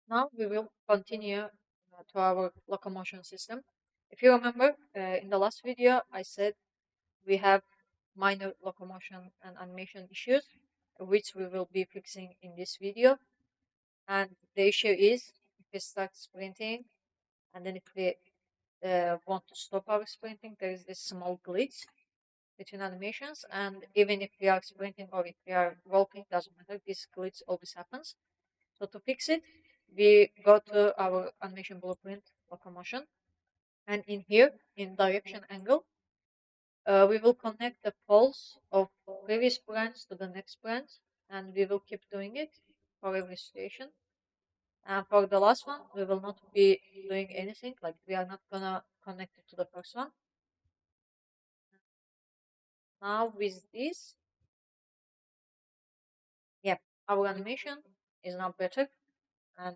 Now we will continue to our locomotion system. If you remember, in the last video, I said we have minor locomotion and animation issues, which we will be fixing in this video. And the issue is if we start sprinting and then if we want to stop our sprinting, there is this small glitch between animations. And even if we are sprinting or if we are walking, doesn't matter, this glitch always happens. So to fix it, we go to our animation blueprint locomotion. And in here, in direction angle, we will connect the poles of previous branch to the next branch. And we will keep doing it for every station. And for the last one, we will not be doing anything. Like we are not gonna connect it to the first one. Now with this, yep, our animation is now better. And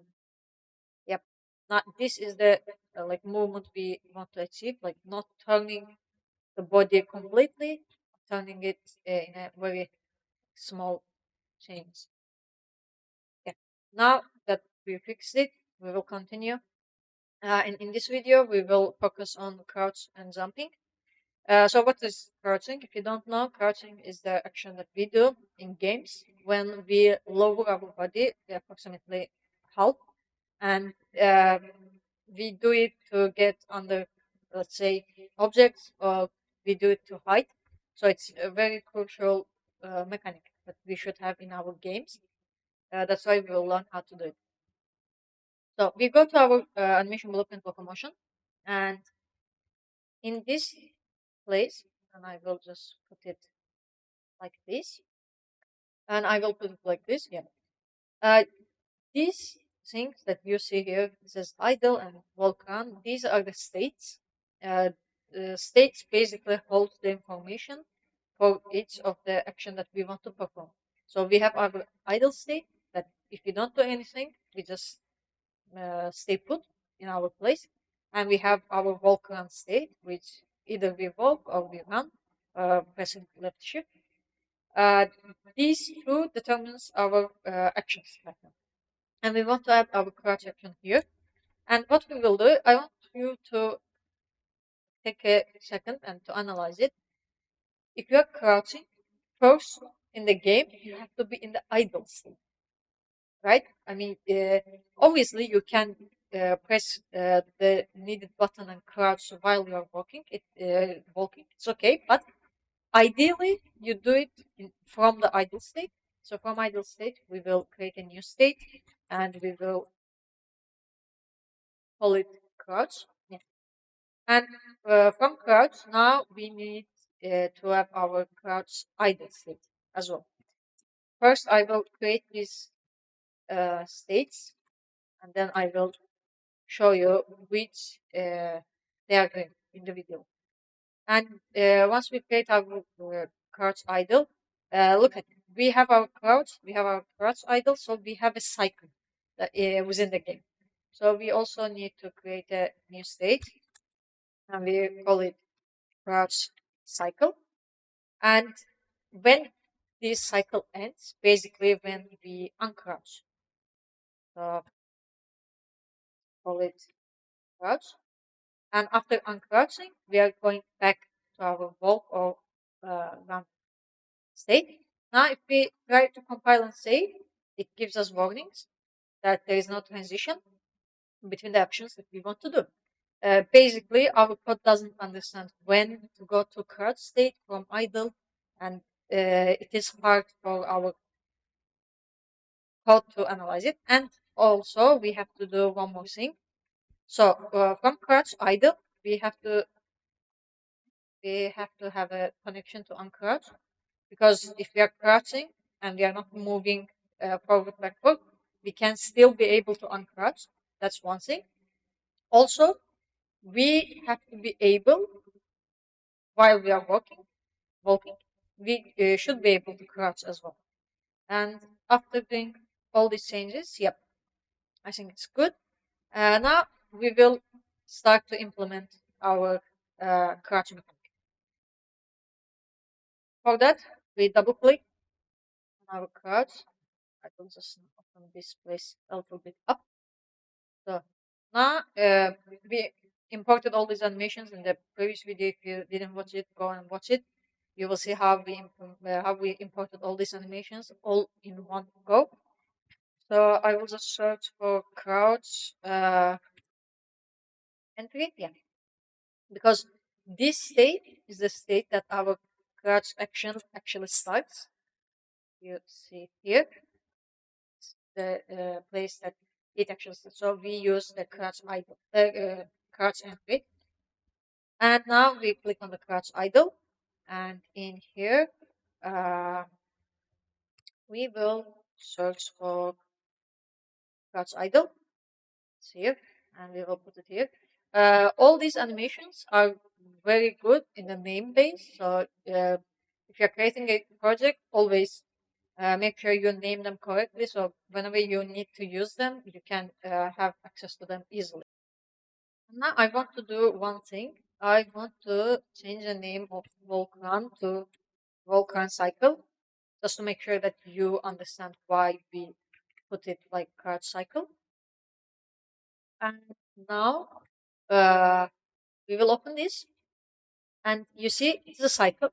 yep, not this is the like movement we want to achieve, like not turning the body completely, turning it in a very small change. Yeah. Now that we fixed it, we will continue. And in this video, we will focus on crouch and jumping. So what is crouching? If you don't know, crouching is the action that we do in games when we lower our body approximately half, and we do it to get under, let's say, objects, or we do it to hide. So it's a very crucial mechanic that we should have in our games. That's why we will learn how to do it. So we go to our animation blueprint locomotion, and in this place, and I will just put it like this, and I will put it like this. Yeah. Uh, these things that you see here, it says idle and volcan. These are the states. The states basically hold the information for each of the action that we want to perform. So we have our idle state that if we don't do anything, we just stay put in our place. And we have our walk run state, which either we walk or we run, pressing left shift. Uh, these two determines our actions right now. And we want to add our crouch action here. And what we will do, I want you to take a second and to analyze it. If you are crouching, first in the game, you have to be in the idle state, right? I mean, obviously you can press the needed button and crouch while you are walking. Walking, it's okay, but ideally you do it from the idle state. So from idle state, we will create a new state, and we will call it crouch. Yeah. And from crouch, now we need to have our crouch idle state as well. First, I will create these states, and then I will show you which they are doing in the video. And once we create our crouch idle, look at it. We have our crouch, we have our crouch idle, so we have a cycle that, within the game. So we also need to create a new state, and we call it crouch cycle. And when this cycle ends, basically when we uncrouch, so call it crouch. And after uncrouching, we are going back to our walk or run state. Now, if we try to compile and save, it gives us warnings that there is no transition between the actions that we want to do. Basically, our code doesn't understand when to go to crouch state from idle, and it is hard for our code to analyze it. And also, we have to do one more thing. So from crouch idle, we have to have a connection to uncrouch, because if we are crouching and we are not moving forward backward, we can still be able to uncrouch. That's one thing. Also, we have to be able, while we are walking, we should be able to crouch as well. And after doing all these changes, yep, I think it's good. Now we will start to implement our crouch mechanic. For that, we double click on our crouch. I will just open this place a little bit up. we imported all these animations in the previous video. If you didn't watch it, go and watch it. You will see how we imported all these animations all in one go. So I will just search for crouch entry. Yeah, because this state is the state that our crouch action actually starts. You see here, the place that it actually starts. So we use the crouch entry. And now we click on the crouch idle. And in here, uh, we will search for crouch idle. It's here. And we will put it here. All these animations are very good in the name base. So if you're creating a project, always make sure you name them correctly. So whenever you need to use them, you can have access to them easily. Now I want to do one thing. I want to change the name of Volcan to Volcan Cycle, just to make sure that you understand why we put it like card cycle. And now uh, we will open this, and you see it's a cycle,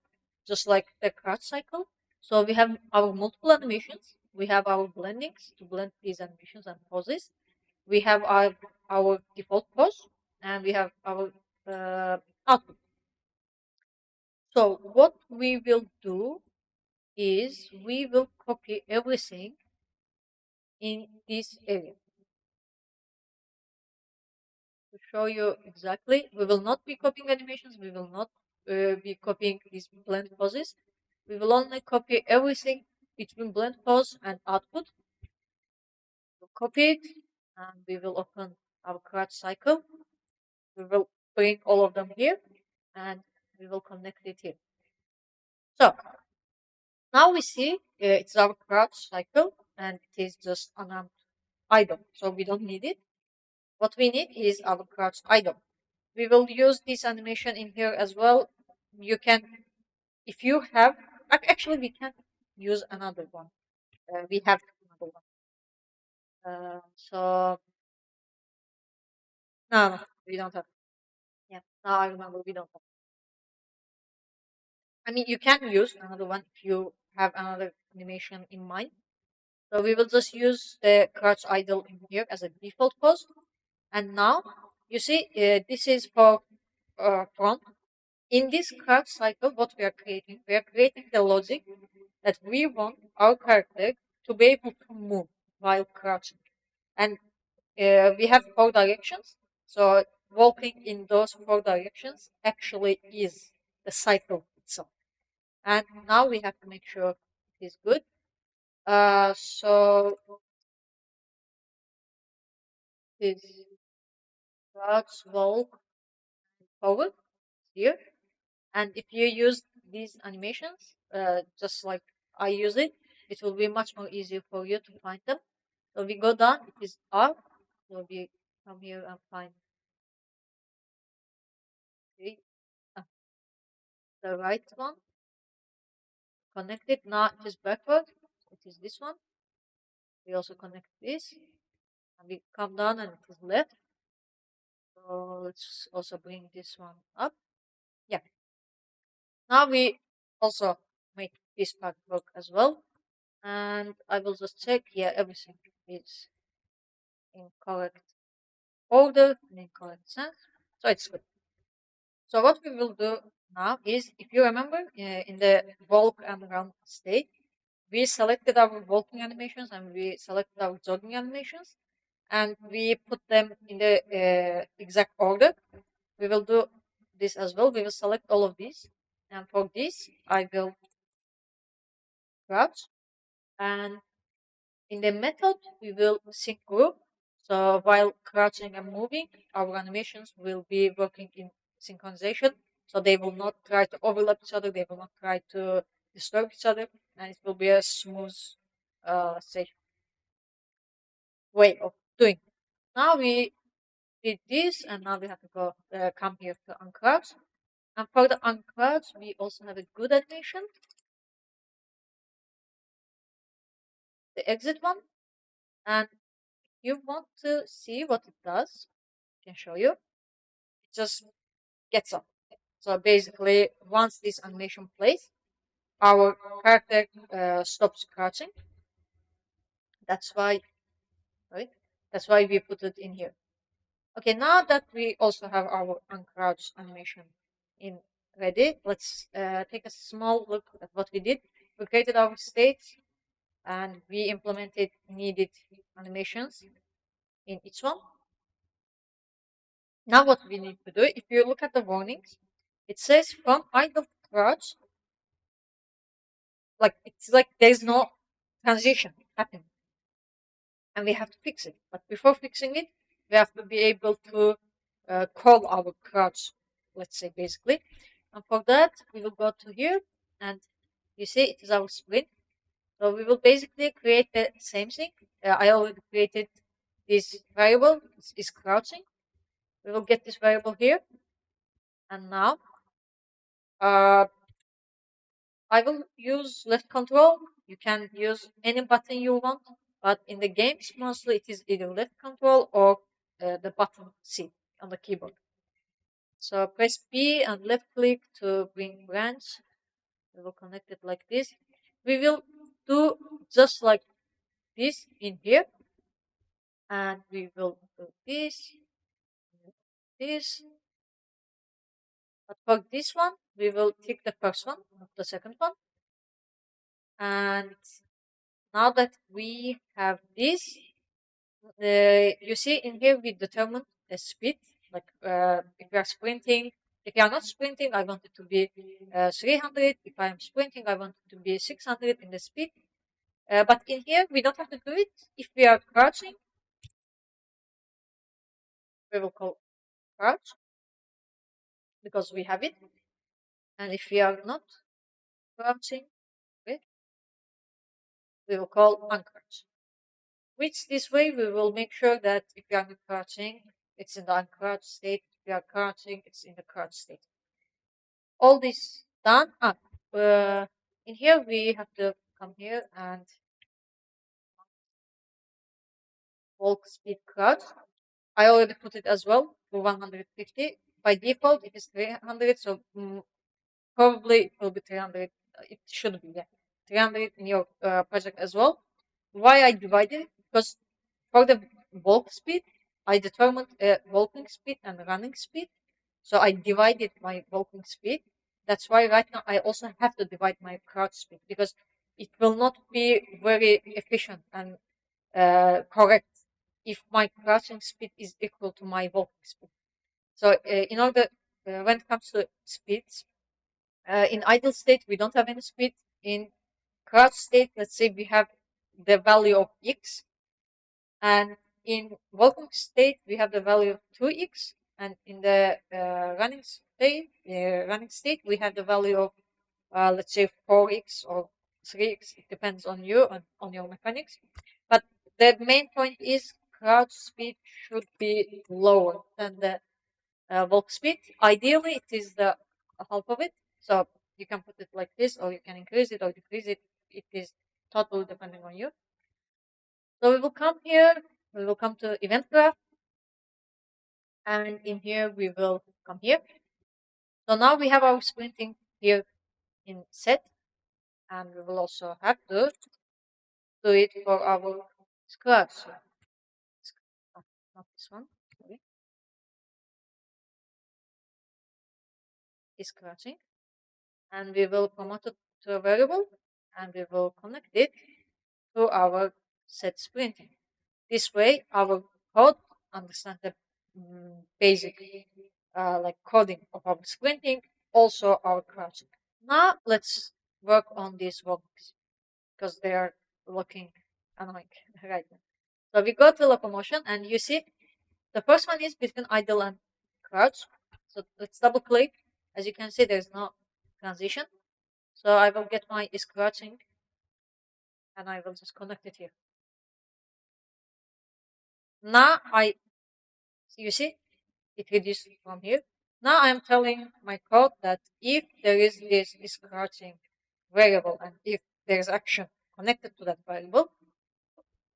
just like the card cycle. So we have our multiple animations. We have our blendings to blend these animations and poses. We have our default pose, and we have our output. So what we will do is we will copy everything in this area. To show you exactly, we will not be copying animations, we will not be copying these blend poses. We will only copy everything between blend pose and output. We'll copy it, and we will open our crouch cycle. We will bring all of them here, and we will connect it here. So now we see it's our crouch cycle, and it is just unarmed idle, so we don't need it. What we need is our crouch idle. We will use this animation in here as well. You can, if you have, actually we can use another one. We have another one. So no, we don't have. Yeah, now I remember we don't have. I mean, you can use another one if you have another animation in mind. So we will just use the crouch idle in here as a default pose. And now you see this is for front. In this card cycle, what we are creating the logic that we want our character to be able to move while crouching. And we have four directions. So walking in those four directions actually is the cycle itself. And now we have to make sure it is good. So this crouch, walk, forward here. And if you use these animations, just like I use it, it will be much more easier for you to find them. So we go down, it is R. So we come here and find the, uh, the right one. Connect it. Now it is backward. It is this one. We also connect this. And we come down and it is left. So let's also bring this one up. Yeah. Now we also make this part work as well. And I will just check, yeah, everything is in correct order and in correct sense. So it's good. So what we will do now is, if you remember, in the walk and run state, we selected our walking animations and we selected our jogging animations, and we put them in the exact order. We will do this as well. We will select all of these, and for this, I will crouch, and in the method, we will sync group. So while crouching and moving, our animations will be working in synchronization. So they will not try to overlap each other. They will not try to disturb each other. And it will be a smooth, say, way of doing it. Now we did this, and now we have to go come here to uncrouch. And for the uncrouch, we also have a good animation, the exit one. And you want to see what it does, can show you. It just gets up. So basically, once this animation plays, our character stops crouching. That's why, right? That's why we put it in here. Okay, now that we also have our uncrouch animation in ready, let's take a small look at what we did. We created our states and we implemented needed animations in each one. Now what we need to do, if you look at the warnings, it says from idle crouch, like it's like there's no transition happening. And we have to fix it. But before fixing it, we have to be able to call our crouch, let's say basically. And for that, we will go to here and you see it is our sprint. So we will basically create the same thing. I already created this variable, is crouching. We will get this variable here. And now uh, I will use left control. You can use any button you want, but in the games, mostly it is either left control or the button C on the keyboard. So press B and left click to bring branch. We will connect it like this. We will do just like this in here. And we will do this. But for this one, we will take the first one, not the second one. And now that we have this, you see in here we determine the speed. Like if you are sprinting, if you are not sprinting, I want it to be 300. If I am sprinting, I want it to be 600 in the speed. But in here, we don't have to do it. If we are crouching, we will call crouch because we have it. And if we are not crouching, okay, we will call uncrouch. Which this way we will make sure that if we are not crouching, it's in the uncrouched state. If we are crouching, it's in the crouched state. All this done. In here we have to come here and walk speed crouch. I already put it as well for 150. By default, it is 300, so probably it will be 300. It should be, yeah, 300 in your project as well. Why I divided it? Because for the walk speed, I determined walking speed and running speed. So I divided my walking speed. That's why right now I also have to divide my crouch speed because it will not be very efficient and correct if my crouching speed is equal to my walking speed. So in order, when it comes to speeds, in idle state we don't have any speed. In crouch state, let's say we have the value of x, and in walking state we have the value of 2x, and in the running state we have the value of let's say 4x or 3x. It depends on you and on your mechanics. But the main point is crouch speed should be lower than the walk speed. Ideally, it is the half of it. So you can put it like this, or you can increase it or decrease it. It is totally depending on you. So we will come here. We will come to event graph, and in here we will come here. So now we have our sprinting here in set, and we will also have to do it for our scratch. Oh, not this one. Sorry. Is scratching, and we will promote it to a variable, and we will connect it to our set sprinting. This way, our code understands the basic like coding of our sprinting, also our crouching. Now let's work on these warnings because they are looking annoying right now. So we go to locomotion, and you see the first one is between idle and crouch. So let's double click. As you can see, there's no transition. So I will get my is crouching, and I will just connect it here. Now you see it reduced from here. Now I'm telling my code that if there is this crouching variable and if there is action connected to that variable,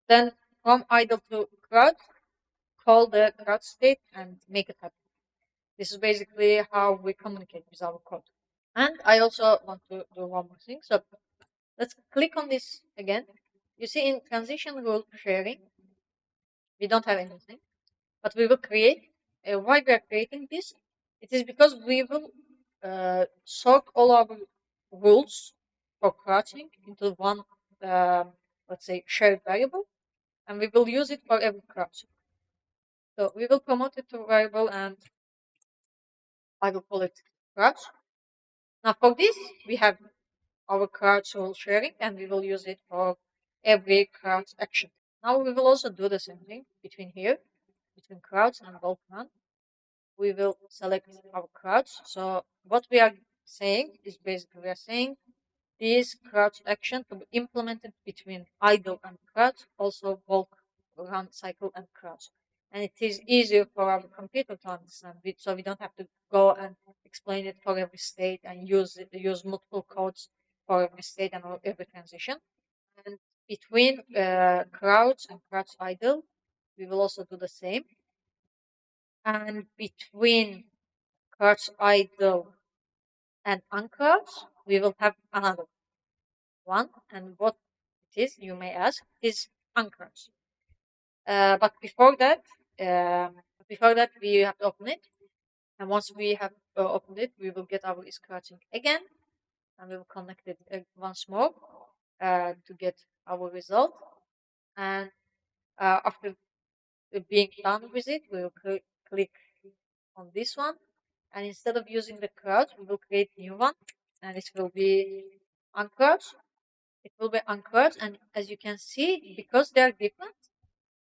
then from idle to crouch, call the crouch state and make it happen. This is basically how we communicate with our code. And I also want to do one more thing. So let's click on this again. You see in transition rule sharing, we don't have anything, but we will create. Why we are creating this? It is because we will sort all our rules for crouching into one, let's say, shared variable, and we will use it for every crouch. So we will promote it to variable, and I will call it crouch. Now for this, we have our crouch rule sharing, and we will use it for every crouch action. Now we will also do the same thing between here, between crouch and bulk run. We will select our crouch. So what we are saying is basically we are saying this crouch action to be implemented between idle and crouch, also bulk, run, cycle, and crouch. And it is easier for our computer to understand it, so we don't have to go and explain it for every state and use multiple codes for every state and every transition. And between crouch and crouch idle, we will also do the same. And between crouch idle and uncrouch, we will have another one. And what it is, you may ask, is uncrouch. But before that, we have to open it. And once we have opened it, we will get our is crouching again, and we will connect it once more to get our result. And after being done with it, we will click on this one, and instead of using the crouch, we will create new one, and it will be uncrouch. It will be uncrouch, and as you can see, because they are different,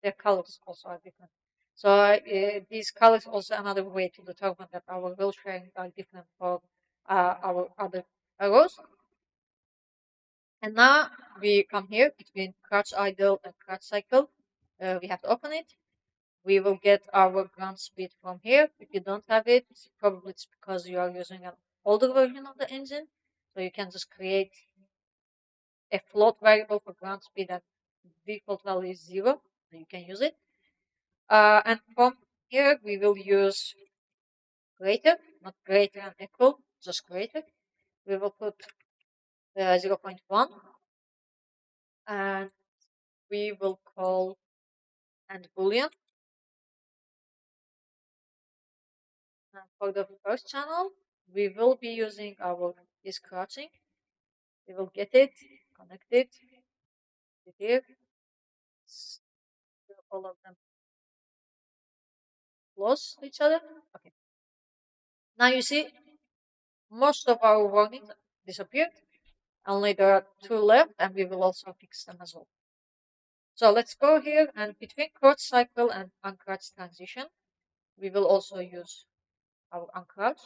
their colors also are different. So these colors also another way to determine that our role sharing are different for our other arrows. And now we come here between crouch idle and crouch cycle. We have to open it. We will get our ground speed from here. If you don't have it, probably it's because you are using an older version of the engine. So you can just create a float variable for ground speed, and default value is 0. So you can use it. And from here, we will use greater, not greater and equal, just greater. We will put 0.1, and we will call and boolean. And for the first channel, we will be using our is crouching. We will get it, connect it here. All of them close to each other. Okay. Now you see most of our warnings disappeared. Only there are two left, and we will also fix them as well. So let's go here, and between crouch cycle and uncrouch transition, we will also use our uncrouch,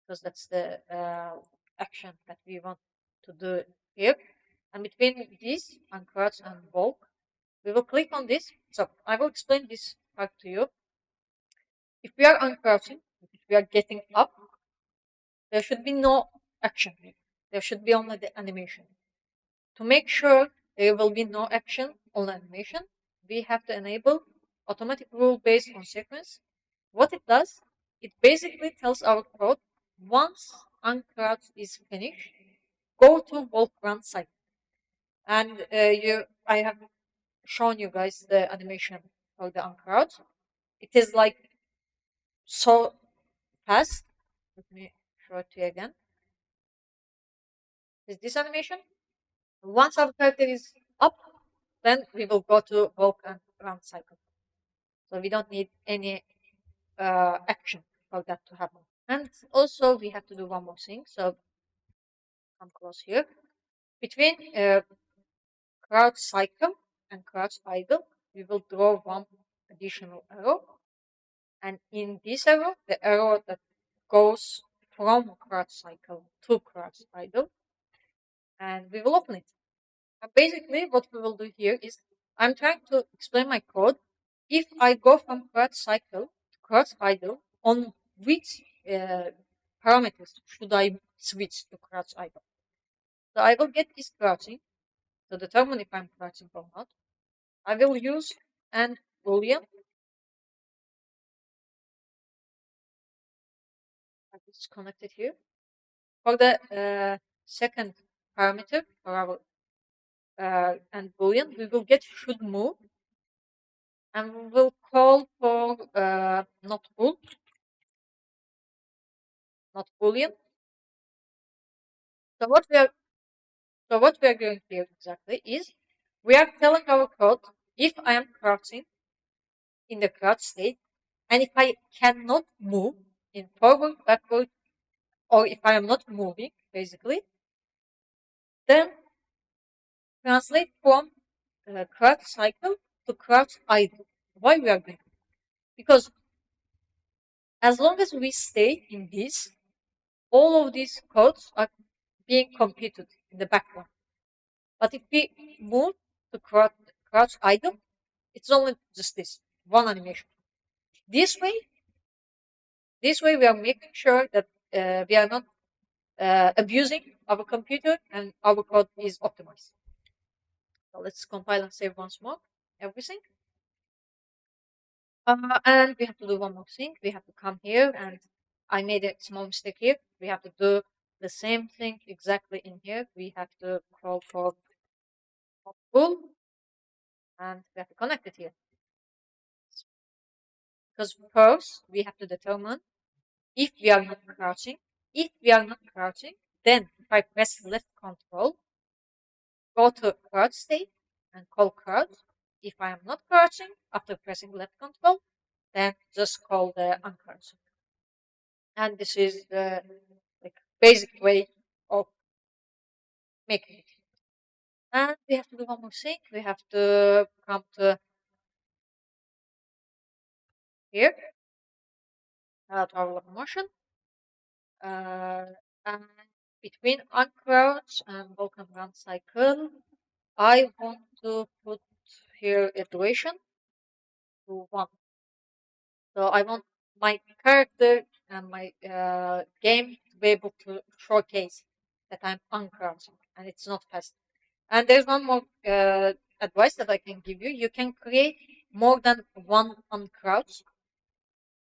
because that's the action that we want to do here. And between this uncrouch and bulk, we will click on this. So I will explain this part to you. If we are uncrouching, if we are getting up, there should be no action here. There should be only the animation. To make sure there will be no action on animation, we have to enable automatic rule based on sequence. What it does, it basically tells our code once uncrouch is finished, go to walk run cycle. And I have shown you guys the animation for the uncrouch. It is like so fast. Let me show it to you again. Is this animation? Once our character is up, then we will go to walk and run cycle. So we don't need any action for that to happen. And also we have to do one more thing. So come close here. Between crouch cycle and crouch idle, we will draw one additional arrow. And in this arrow, the arrow that goes from crouch cycle to crouch idle, and we will open it. And basically, what we will do here is I'm trying to explain my code. If I go from crouch cycle to crouch idle, on which parameters should I switch to crouch idle? So I will get is crouching to determine if I'm crouching or not. I will use an boolean It's connected here. For the second parameter for our and boolean, we will get should move, and we will call for not bool, not boolean. So what we are doing here exactly is we are telling our code if I am crouching in the crouch state, and if I cannot move in forward, backward, or if I am not moving, basically, then translate from crouch cycle to crouch idle. Why we are doing it? Because as long as we stay in this, all of these codes are being computed in the background. But if we move to crouch idle, it's only just this one animation. This way we are making sure that we are not abusing our computer and our code is optimized. So let's compile and save once more everything. And we have to do one more thing. We have to come here, and I made a small mistake here. We have to do the same thing exactly in here. We have to call for bool, and we have to connect it here. Because first we have to determine if we are not crouching. If we are not crouching, then if I press left control, go to crouch state and call crouch. If I am not crouching after pressing left control, then just call the uncrouching. And this is the basic way of making it. And we have to do one more thing. We have to come to here, to our locomotion. And between uncrouch and welcome run cycle, I want to put here a duration to 1. So I want my character and my game to be able to showcase that I'm uncrouching and it's not fast. And there's one more advice that I can give you. You can create more than one uncrouch.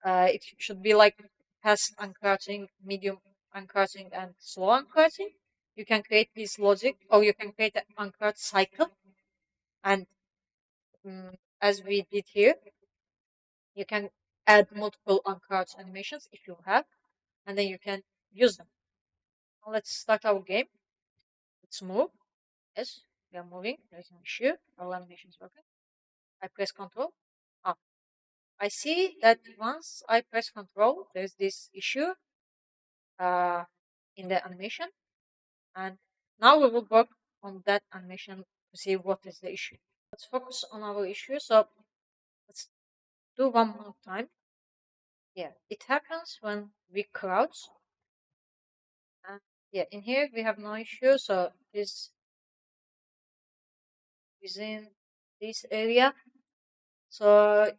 It should be like fast uncrouching, medium uncrouching, and slow uncrouching. You can create this logic, or you can create an uncrouch cycle. And as we did here, you can add multiple uncrouch animations if you have, and then you can use them. Now let's start our game. Let's move. Yes, we are moving. There's no issue. Our animation is working. I press Control. Ah, I see that once I press Control, there's this issue in the animation, and now we will work on that animation to see what is the issue. Let's focus on our issue. So let's do one more time. Yeah, it happens when we crouch. And yeah, in here we have no issue. So this is in this area. So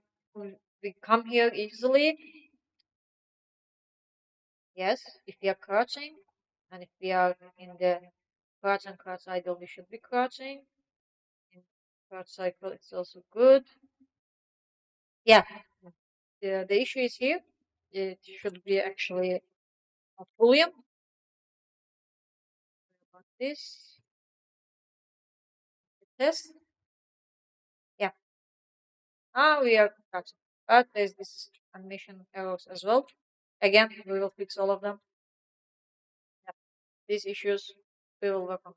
we come here easily. Yes, if we are crouching, and if we are in the crouch and crouch idle, we should be crouching. In crouch cycle, it's also good. Yeah, the issue is here. It should be actually not Boolean. About this test. Yeah, now we are crouching, but there's this animation errors as well. Again, we will fix all of them. Yeah, these issues we will work on.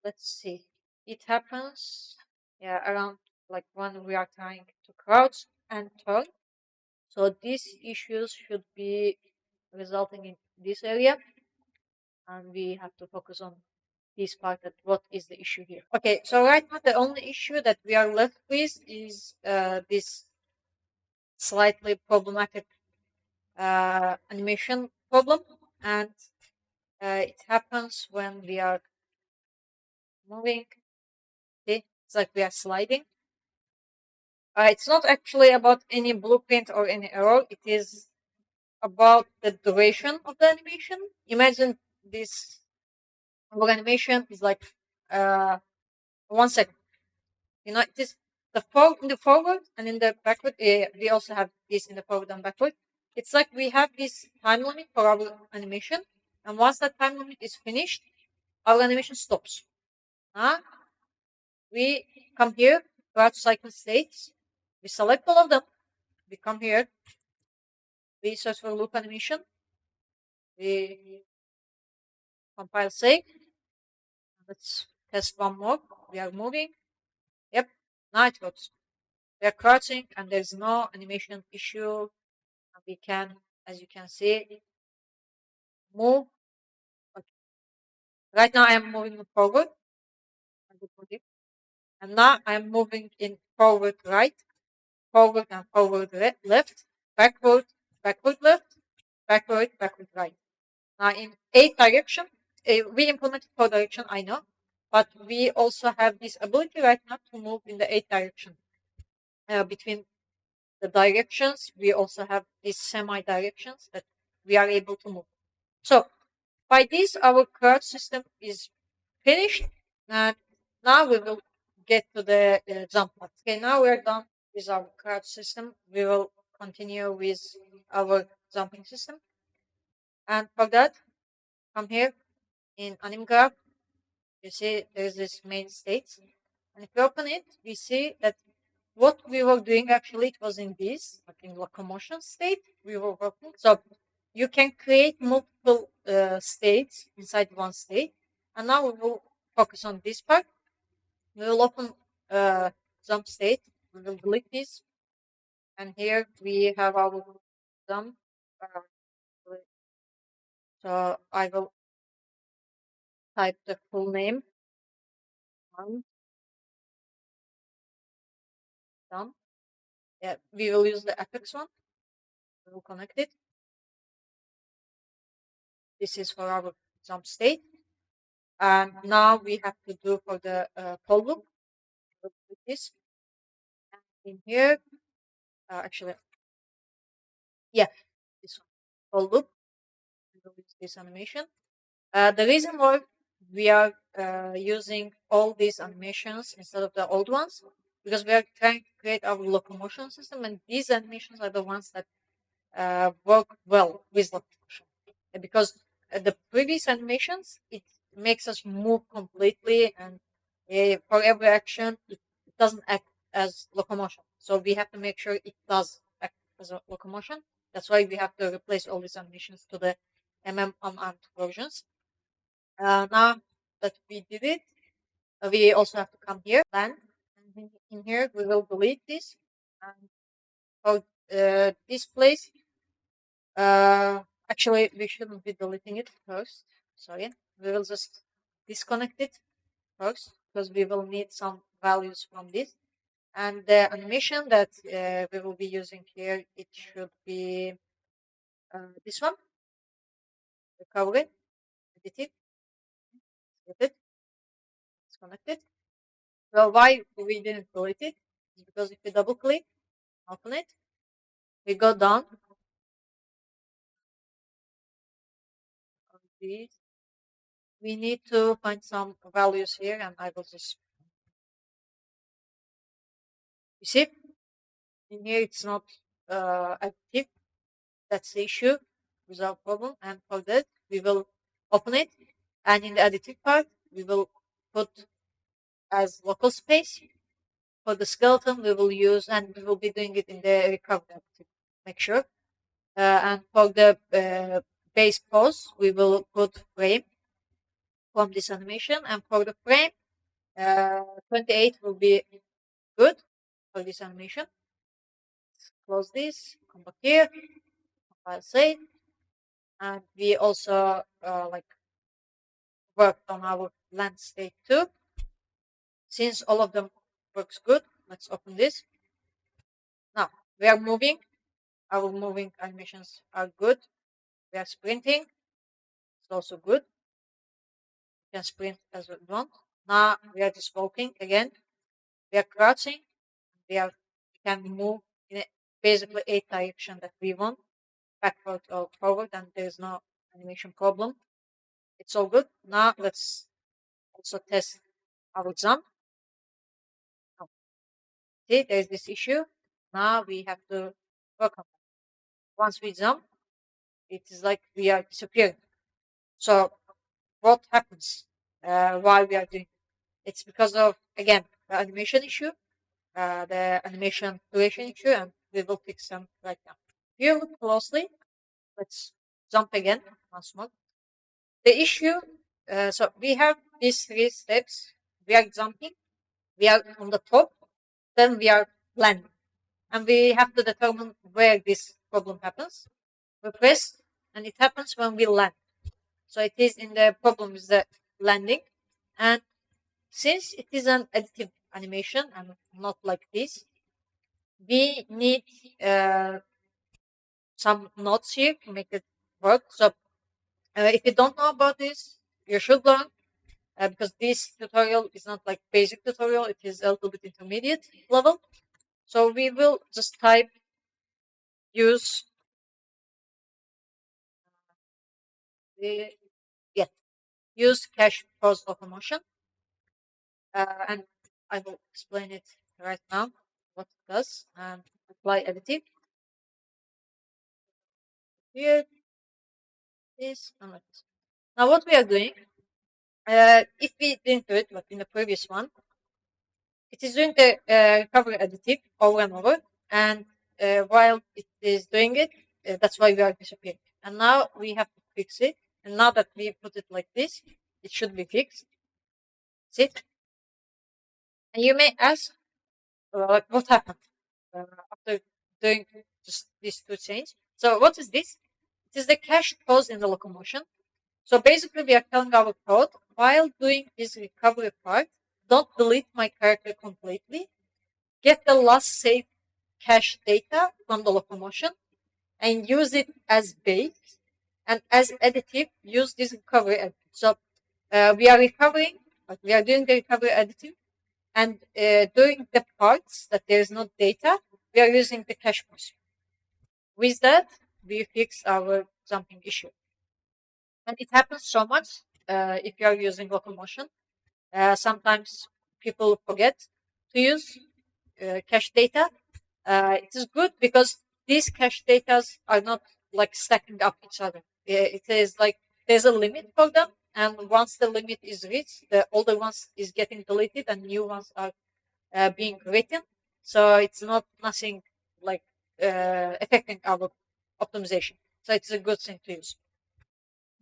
Let's see. It happens, yeah, around like when we are trying to crouch and turn. So these issues should be resulting in this area, and we have to focus on this part, that what is the issue here. Okay, so right now the only issue that we are left with is this slightly problematic animation problem, and it happens when we are moving. See, it's like we are sliding. It's not actually about any blueprint or any error. It is about the duration of the animation. Imagine this animation is like 1 second. It is in the forward and in the backward. We also have this in the forward and backward. It's like we have this time limit for our animation, and once that time limit is finished, our animation stops. Huh? We come here, crouch cycle states. We select all of them. We come here. We search for loop animation. We compile save. Let's test one more. We are moving. Yep. Now it works. We are crouching, and there's no animation issue. We can, as you can see, move. Okay. Right now I am moving forward. And now I am moving in forward right, forward and forward left, backward, backward left, backward, backward right. Now in eight direction, we implemented four direction, I know, but we also have this ability right now to move in the eight direction. Between the directions, we also have these semi directions that we are able to move. So by this, our crouch system is finished, and now we will get to the jump part. Okay, now we're done with our crouch system. We will continue with our jumping system. And for that, come here in anim graph. You see there's this main state. And if we open it, we see that what we were doing actually it was in this, like in locomotion state, we were working. So you can create multiple states inside one state. And now we will focus on this part. We will open jump state. We will delete this. And here we have our jump. Uh, so I will type the full name. Done. Yeah, we will use the FX one. We will connect it. This is for our jump state. And now we have to do for the call loop. We'll do this. And in here, actually, yeah, this one. Call loop. We will use this animation. The reason why we are using all these animations instead of the old ones, because we are trying to create our locomotion system, and these animations are the ones that work well with locomotion. Because the previous animations, it makes us move completely, and for every action, it doesn't act as locomotion. So we have to make sure it does act as a locomotion. That's why we have to replace all these animations to the unarmed versions. Now that we did it, we also have to come here, land, and in here we will delete this. And for this place, actually we shouldn't be deleting it first. Sorry, we will just disconnect it first because we will need some values from this. And the animation that we will be using here, it should be this one. Recover it, edit it, save it, disconnect it. Well, why we didn't delete it is because if we double click, open it, we go down on these. We need to find some values here, and I will just, you see, in here it's not active. That's the issue without problem. And for that, we will open it, and in the additive part, we will put as local space. For the skeleton, we will use, and we will be doing it in the recovery to make sure. And for the base pose, we will put frame from this animation. And for the frame, 28 will be good for this animation. Close this, come back here, compile save. And we also like worked on our land state too. Since all of them works good, let's open this. Now we are moving. Our moving animations are good. We are sprinting. It's also good. We can sprint as we want. Now we are just walking again. We are crouching. We can move in basically eight direction that we want, backward or forward, and there is no animation problem. It's all good. Now let's also test our jump. Oh, see, there's this issue. Now we have to work on it. Once we jump, it is like we are disappearing. So what happens while we are doing it? It's because of, again, the animation issue, the animation duration issue, and we will fix them right now. If you look closely, let's jump again once more. The issue, so we have these three steps. We are jumping, we are on the top, then we are landing. And we have to determine where this problem happens. We press, and it happens when we land. So it is in the problem is the landing. And since it is an additive animation and not like this, we need some notes here to make it work. So if you don't know about this, you should learn because this tutorial is not like basic tutorial. It is a little bit intermediate level. So we will just type use the yeah use cache pause locomotion, and I will explain it right now what it does and apply additive here. This and like this. Now what we are doing, if we didn't do it like in the previous one, it is doing the recovery additive over and over, and while it is doing it, that's why we are disappearing. And now we have to fix it. And now that we put it like this, it should be fixed. See it? And you may ask, what happened after doing just these two changes? So what is this? It is the cache pause in the locomotion. So basically, we are telling our code while doing this recovery part, don't delete my character completely. Get the last saved cache data from the locomotion and use it as base. And as additive, use this recovery additive. So we are recovering, but we are doing the recovery additive. And during the parts that there is no data, we are using the cache pause. With that, we fix our jumping issue. And it happens so much if you are using Locomotion. Sometimes people forget to use cache data. It is good because these cache data are not like stacking up each other. It is like there's a limit for them, and once the limit is reached, the older ones is getting deleted and new ones are being written. So it's not nothing like affecting our optimization. So it's a good thing to use.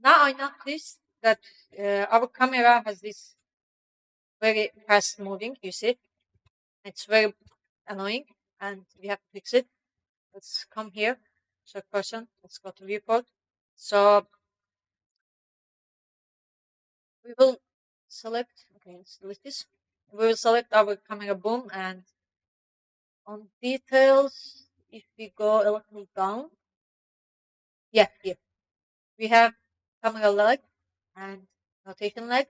Now I noticed that our camera has this very fast moving, you see. It's very annoying and we have to fix it. Let's come here, third person, let's go to viewport. So we will select, okay, let's delete this. We will select our camera boom, and on details, if we go a little down, yeah, here, we have camera lag and rotation lag.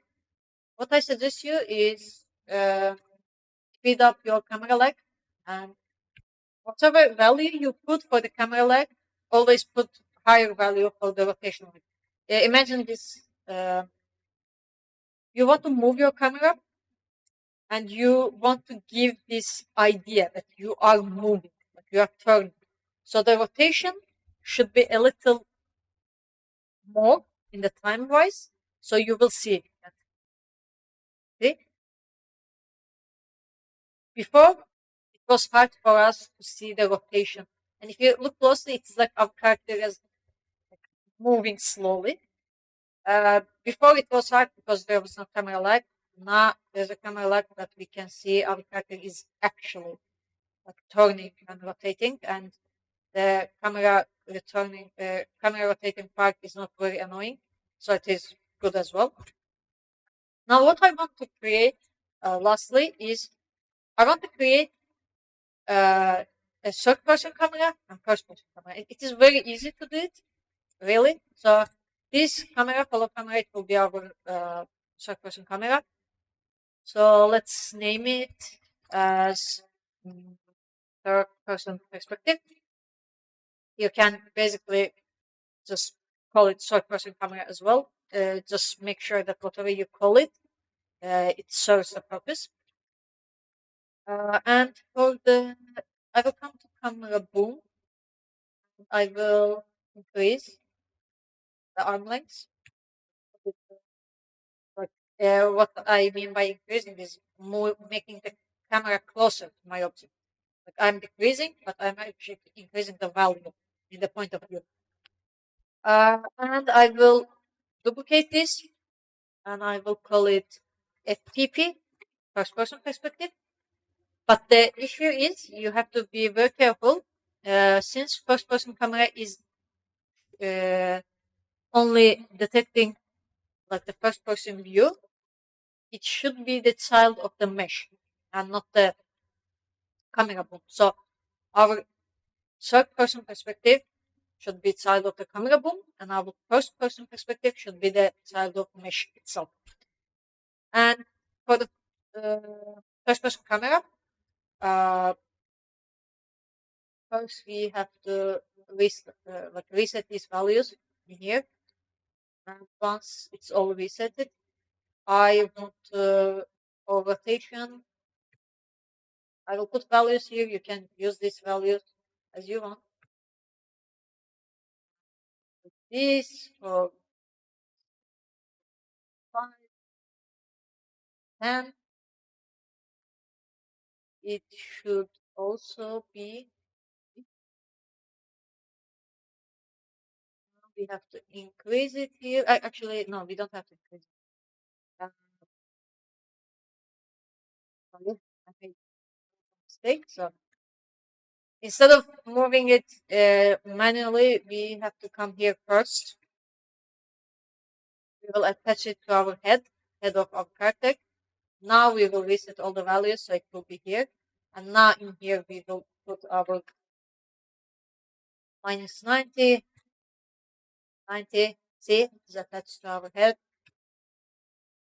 What I suggest you is speed up your camera lag, and whatever value you put for the camera lag, always put higher value for the rotation lag. Imagine this: you want to move your camera, and you want to give this idea that you are moving, that you are turning. So the rotation should be a little more in the time wise, so you will see it. See? Before, it was hard for us to see the rotation. And if you look closely, it's like our character is moving slowly. Before it was hard because there was no camera lag. Now there's a camera lag that we can see our character is actually like turning and rotating, and the camera returning, camera rotating part is not very annoying, so it is good as well. Now, what I want to create, lastly, is I want to create a third-person camera and first-person camera. It is very easy to do it, really. So this camera, follow camera, it will be our third-person camera. So let's name it as third-person perspective. You can basically just call it third-person camera as well. Just make sure that whatever you call it, it serves the purpose. And for the, I will come to camera boom. I will increase the arm length. But what I mean by increasing is more making the camera closer to my object. Like I'm decreasing, but I'm actually increasing the value in the point of view. And I will duplicate this, and I will call it FPP, first person perspective. But the issue is you have to be very careful, since first person camera is uh, only detecting like the first person view. It should be the child of the mesh and not the camera boom. So our third person perspective should be child of the camera boom, and our first person perspective should be the child of mesh itself. And for the first person camera, uh, first we have to reset these values in here. And once it's all resetted, I want for rotation, I will put values here. You can use these values as you want. This for 5, 10. It should also be, we have to increase it here. Actually, no, we don't have to increase it. Sorry, I made a mistake. So instead of moving it manually, we have to come here first. We will attach it to our head of our character. Now we will reset all the values, so it will be here. And now in here we will put our minus 90, 90. See, it's attached to our head.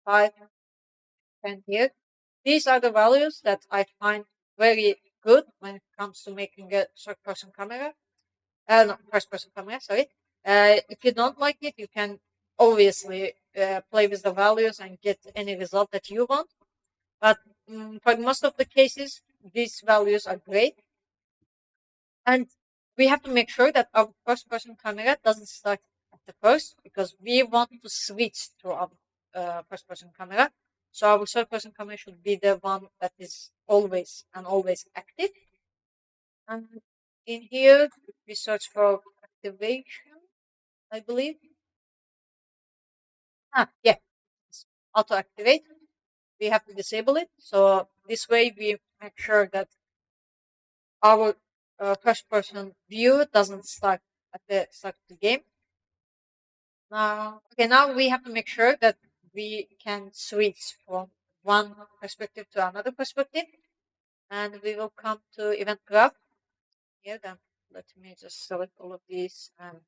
5, 10 here. These are the values that I find very good when it comes to making a third person camera. No, first person camera, sorry. If you don't like it, you can obviously play with the values and get any result that you want. But for most of the cases, these values are great. And we have to make sure that our first person camera doesn't start at the first, because we want to switch to our first person camera. So our third person camera should be the one that is always and always active. And in here, we search for activation, I believe. Yeah, it's auto activate. We have to disable it. So this way we make sure that our first person view doesn't start at the start of the game. Now, okay, now we have to make sure that we can switch from one perspective to another perspective. And we will come to event graph here. Then let me just select all of these and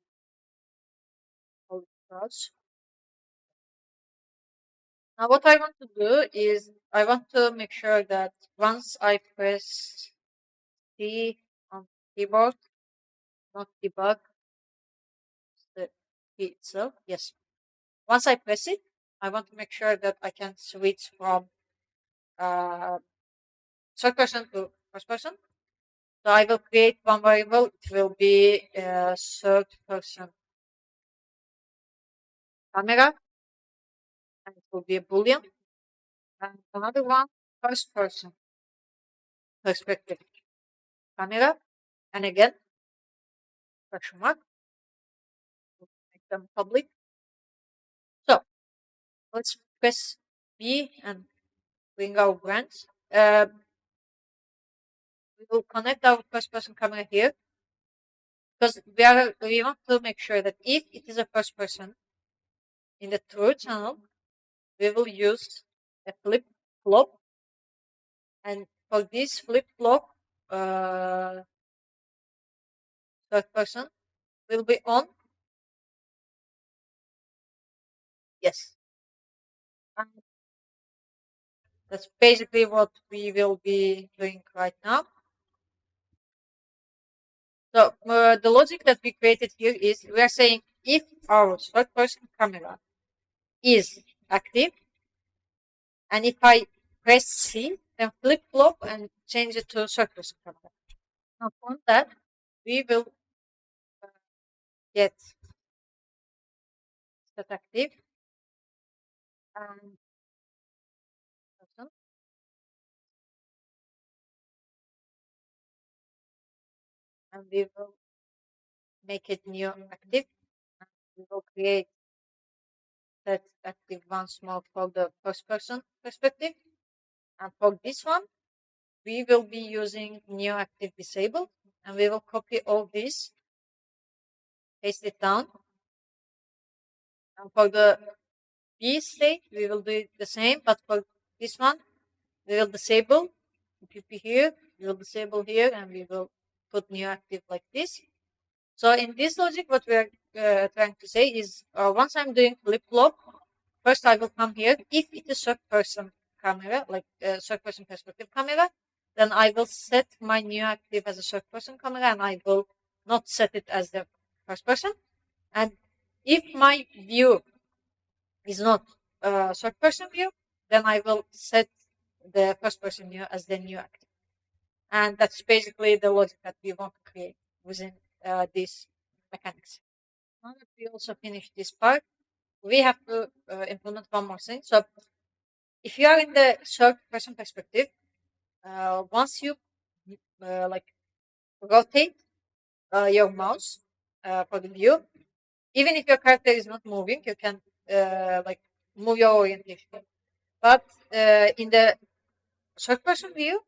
all the graphs. Now what I want to do is I want to make sure that once I press T on keyboard, not debug, the key itself. Yes. Once I press it, I want to make sure that I can switch from uh, third person to first person. So I will create one variable. It will be third person camera, and it will be a boolean. And another one, first person perspective camera, and again question mark. Make them public. So let's press B and bring our branch. We will connect our first person camera here, because we want to make sure that if it is a first person in the true channel, we will use a flip flop, and for this flip flop, third person will be on. Yes, and that's basically what we will be doing right now. So the logic that we created here is we are saying if our third person camera is active, and if I press C, then flip flop and change it to third person camera. Now from that, we will get set active and person, and we will make it new active. And we will create set active once more for the first person perspective. And for this one, we will be using new active disabled, and we will copy all this, paste it down. And for the B state, we will do the same, but for this one, we will disable PP here, we will disable here, and we will put new active like this. So in this logic, what we are trying to say is, once I'm doing flip flop, first I will come here. If it is third person camera, like third person perspective camera, then I will set my new active as a third person camera, and I will not set it as the first person. And if my view is not third person view, then I will set the first person view as the new active. And that's basically the logic that we want to create within these mechanics. Now that we also finished this part, we have to implement one more thing. So if you are in the third person perspective, once you like rotate your mouse for the view, even if your character is not moving, you can like move your orientation. But in the third person view,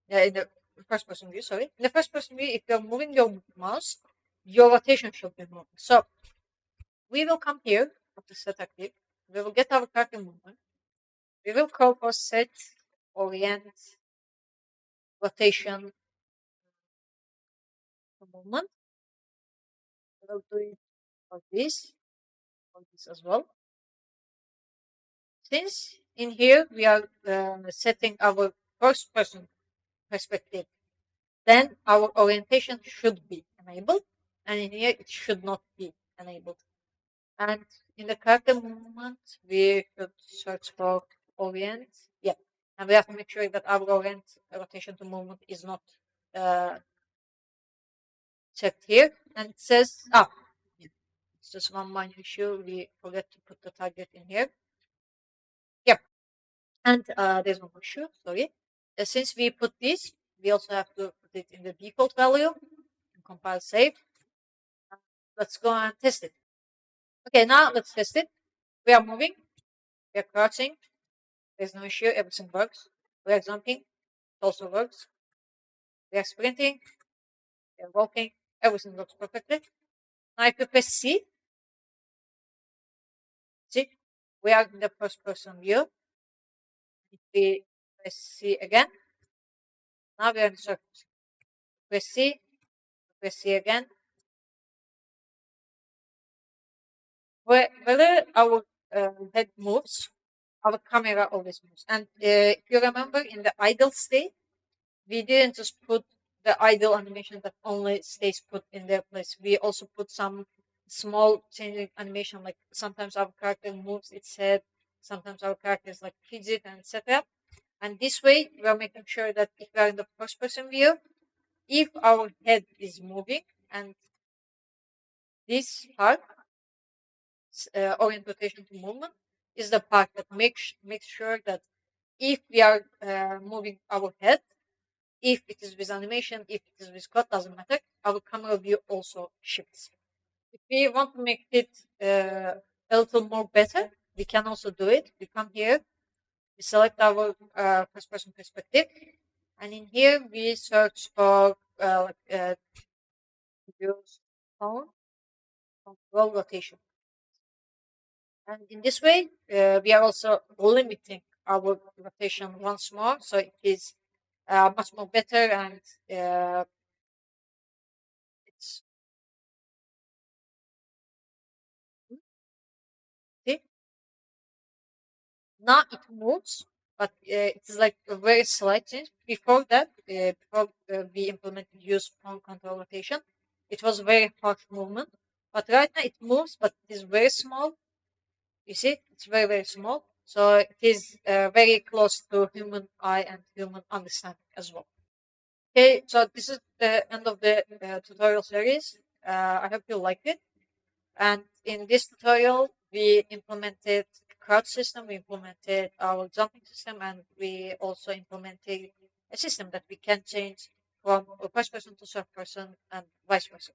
in the first person view, sorry, in the first person view, if you're moving your mouse, your rotation should be moving. So we will come here after set active. We will get our character movement. We will call for set orient rotation movement. We will do it for this as well. Since in here we are setting our first person perspective, then our orientation should be enabled, and in here it should not be enabled. And in the character movement, we should search for orient. Yeah, and we have to make sure that our orient rotation to movement is not checked here. And it says, it's just one minor issue. We forget to put the target in here. Yep. And there's one more issue, sorry. Since we put this, we also have to put it in the default value and compile save. Let's go and test it. Okay, now let's test it. We are moving, we are crouching, there's no issue, everything works. We are jumping, it also works. We are sprinting, we are walking, everything works perfectly. Now if you press C, see, we are in the first person view. If we press C again, now we are in the surface. Press C again. Whether our head moves, our camera always moves. And if you remember, in the idle state, we didn't just put the idle animation that only stays put in their place. We also put some small changing animation, like sometimes our character moves its head, sometimes our character is like fidget and etc. And this way, we are making sure that if we are in the first person view, if our head is moving and this part, orient rotation to movement, is the part that makes sure that if we are moving our head, if it is with animation, if it is with cut, doesn't matter, our camera view also shifts. If we want to make it a little more better, we can also do it. We come here, we select our first person perspective, and in here we search for use tone, control rotation. And in this way, we are also limiting our rotation once more, so it is much more better, and it's see, now it moves, but it is like a very slight change. Before that, before we implemented use tone control rotation, it was very harsh movement. But right now it moves, but it is very small. You see, it's very, very small. So it is very close to human eye and human understanding as well. Okay, so this is the end of the tutorial series. I hope you liked it. And in this tutorial, we implemented crouch system, we implemented our jumping system, and we also implemented a system that we can change from a first person to third person and vice versa.